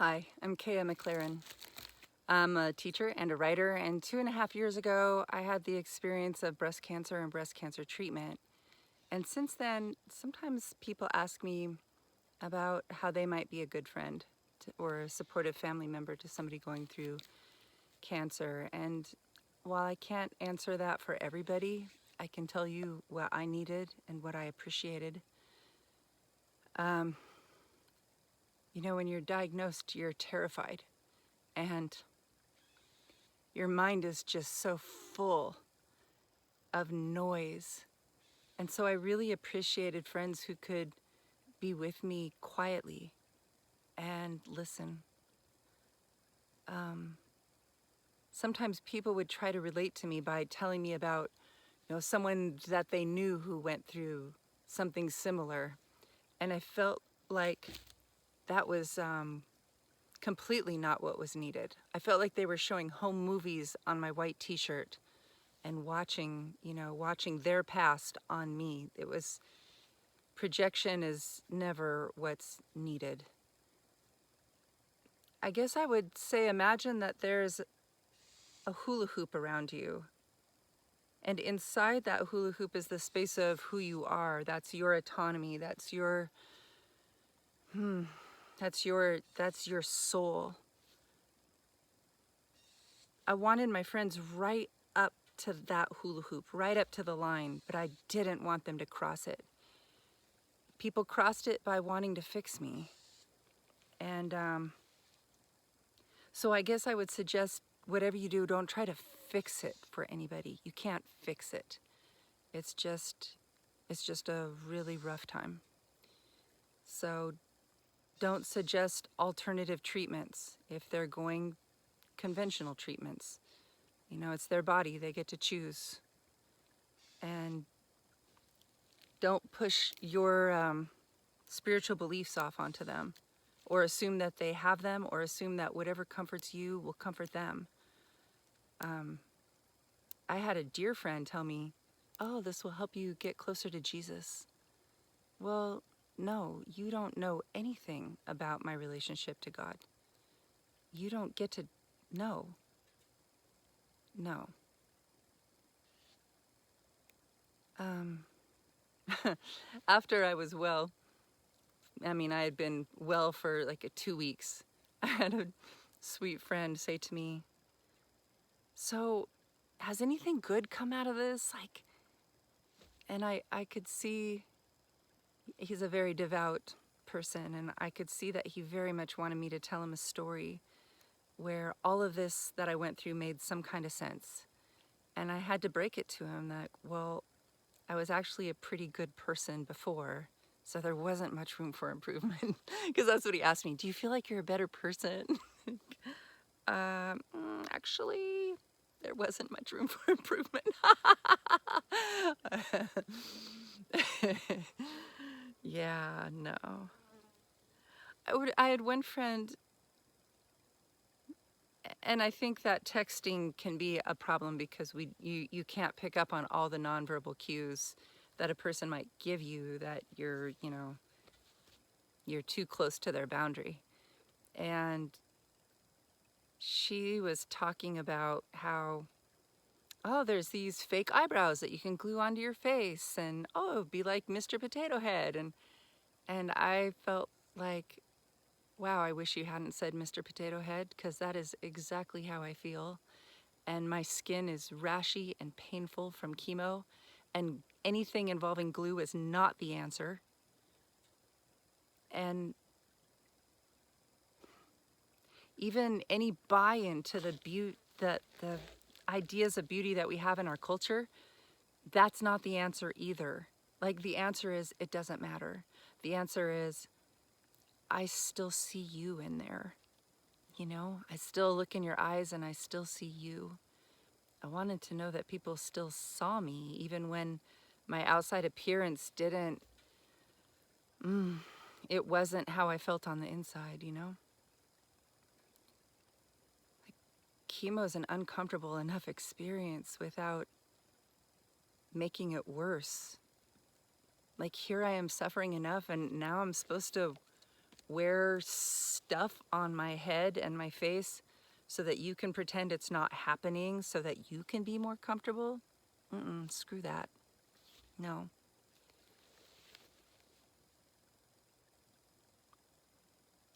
Hi, I'm Kea McLaren. I'm a teacher and a writer, and 2.5 years ago, I had the experience of breast cancer and breast cancer treatment. And since then, sometimes people ask me about how they might be a good friend or a supportive family member to somebody going through cancer. And while I can't answer that for everybody, I can tell you what I needed and what I appreciated. When you're diagnosed, you're terrified, and your mind is just so full of noise. And so I really appreciated friends who could be with me quietly and listen. Sometimes people would try to relate to me by telling me about, someone that they knew who went through something similar. And I felt like that was completely not what was needed. I felt like they were showing home movies on my white t-shirt and watching their past on me. Projection is never what's needed. I guess I would say imagine that there's a hula hoop around you. And inside that hula hoop is the space of who you are. That's your autonomy. That's your soul. I wanted my friends right up to that hula hoop, right up to the line, but I didn't want them to cross it. People crossed it by wanting to fix me. And so I guess I would suggest whatever you do, don't try to fix it for anybody. You can't fix it. It's just a really rough time. So don't suggest alternative treatments if they're going conventional treatments. It's their body, they get to choose. And don't push your spiritual beliefs off onto them, or assume that they have them, or assume that whatever comforts you will comfort them. I had a dear friend tell me, "Oh, this will help you get closer to Jesus." Well, no, you don't know anything about my relationship to God. You don't get to know. No. After I was well, I had been well for like 2 weeks. I had a sweet friend say to me, "So, has anything good come out of this?" And I could see he's a very devout person, and I could see that he very much wanted me to tell him a story where all of this that I went through made some kind of sense. And I had to break it to him that, well, I was actually a pretty good person before, so there wasn't much room for improvement. Because that's what he asked me. "Do you feel like you're a better person?" Actually, there wasn't much room for improvement. Yeah, no. I had one friend, and I think that texting can be a problem because you can't pick up on all the nonverbal cues that a person might give you, that you're too close to their boundary. And she was talking about how, oh, there's these fake eyebrows that you can glue onto your face, and oh, be like Mr. Potato Head. And I felt like, wow, I wish you hadn't said Mr. Potato Head, because that is exactly how I feel. And my skin is rashy and painful from chemo, and anything involving glue is not the answer. And even any buy-in to the ideas of beauty that we have in our culture, that's not the answer either. Like, the answer is, it doesn't matter. The answer is, I still see you in there. I still look in your eyes and I still see you. I wanted to know that people still saw me, even when my outside appearance didn't, it wasn't how I felt on the inside. Like, chemo's an uncomfortable enough experience without making it worse. Like, here I am suffering enough, and now I'm supposed to wear stuff on my head and my face so that you can pretend it's not happening so that you can be more comfortable. Screw that. No.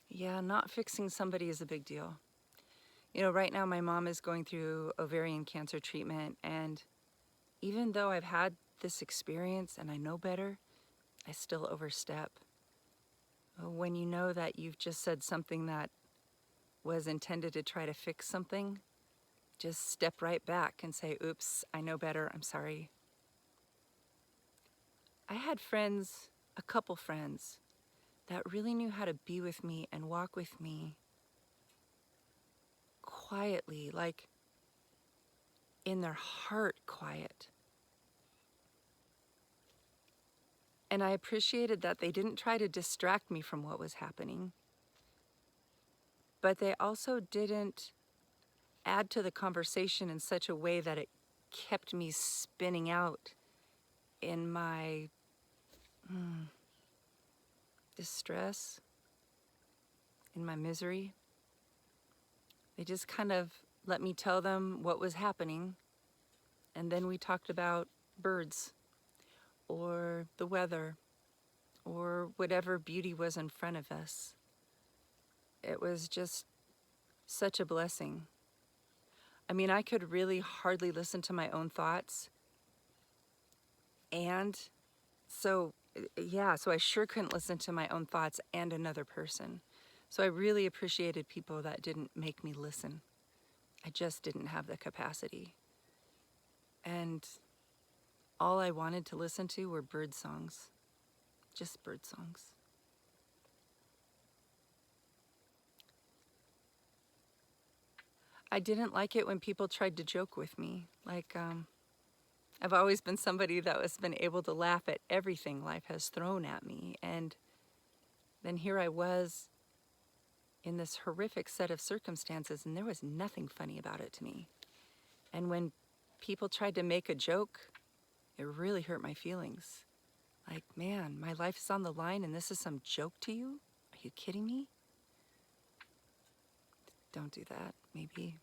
Yeah, not fixing somebody is a big deal. You know, right now my mom is going through ovarian cancer treatment, and even though I've had this experience and I know better, I still overstep. When you know that you've just said something that was intended to try to fix something, just step right back and say, oops, I know better, I'm sorry. I had friends, a couple friends, that really knew how to be with me and walk with me quietly, like in their heart quiet. And I appreciated that they didn't try to distract me from what was happening, but they also didn't add to the conversation in such a way that it kept me spinning out in my distress, in my misery. They just kind of let me tell them what was happening, and then we talked about birds or the weather or whatever beauty was in front of us. It was just such a blessing. I mean, I could really hardly listen to my own thoughts. And so, so I sure couldn't listen to my own thoughts and another person. So I really appreciated people that didn't make me listen. I just didn't have the capacity. And all I wanted to listen to were bird songs, just bird songs. I didn't like it when people tried to joke with me. Like, I've always been somebody that has been able to laugh at everything life has thrown at me. And then here I was in this horrific set of circumstances, and there was nothing funny about it to me. And when people tried to make a joke, it really hurt my feelings. Like, man, my life is on the line and this is some joke to you? Are you kidding me? Don't do that, maybe.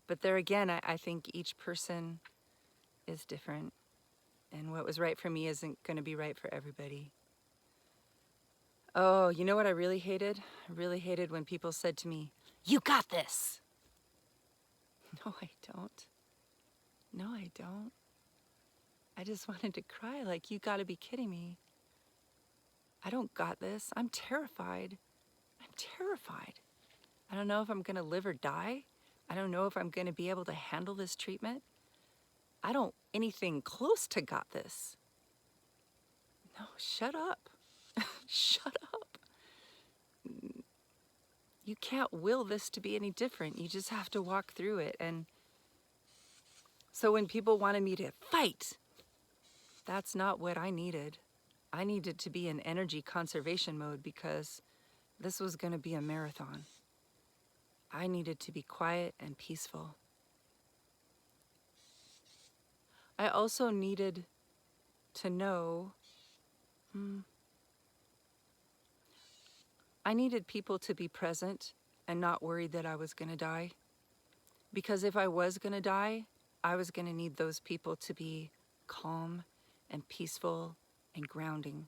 But there again, I think each person is different, and what was right for me isn't going to be right for everybody. Oh, you know what I really hated? I really hated when people said to me, "You got this." No, I don't. No, I don't. I just wanted to cry, like, you gotta be kidding me. I don't got this. I'm terrified. I'm terrified. I don't know if I'm gonna live or die. I don't know if I'm gonna be able to handle this treatment. I don't anything close to got this. No, shut up. Shut up. You can't will this to be any different. You just have to walk through it. And so when people wanted me to fight, that's not what I needed. I needed to be in energy conservation mode because this was going to be a marathon. I needed to be quiet and peaceful. I also needed to know, I needed people to be present and not worried that I was going to die. Because if I was going to die, I was going to need those people to be calm and peaceful and grounding.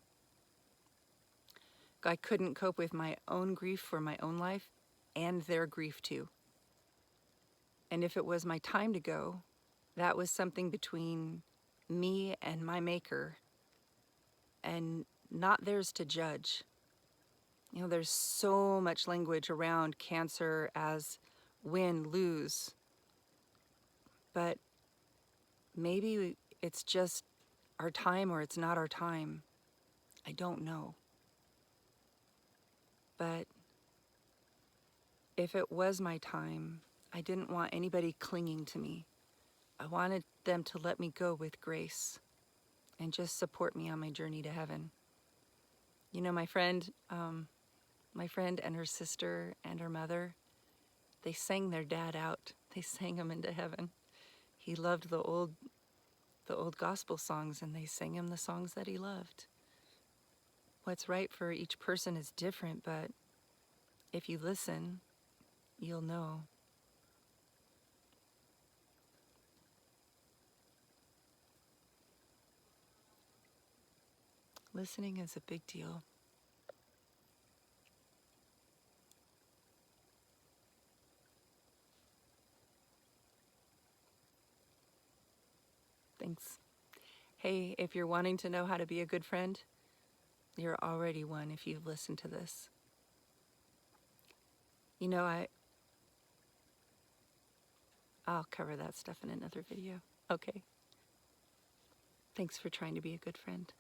I couldn't cope with my own grief for my own life and their grief too. And if it was my time to go, that was something between me and my maker and not theirs to judge. You know, there's so much language around cancer as win, lose. But maybe it's just our time or it's not our time. I don't know. But if it was my time, I didn't want anybody clinging to me. I wanted them to let me go with grace and just support me on my journey to heaven. You know, my friend and her sister and her mother, they sang their dad out. They sang him into heaven. He loved the old gospel songs, and they sang him the songs that he loved. What's right for each person is different, but if you listen, you'll know. Listening is a big deal. Thanks. Hey, if you're wanting to know how to be a good friend, you're already one if you've listened to this. You know, I'll cover that stuff in another video. Okay. Thanks for trying to be a good friend.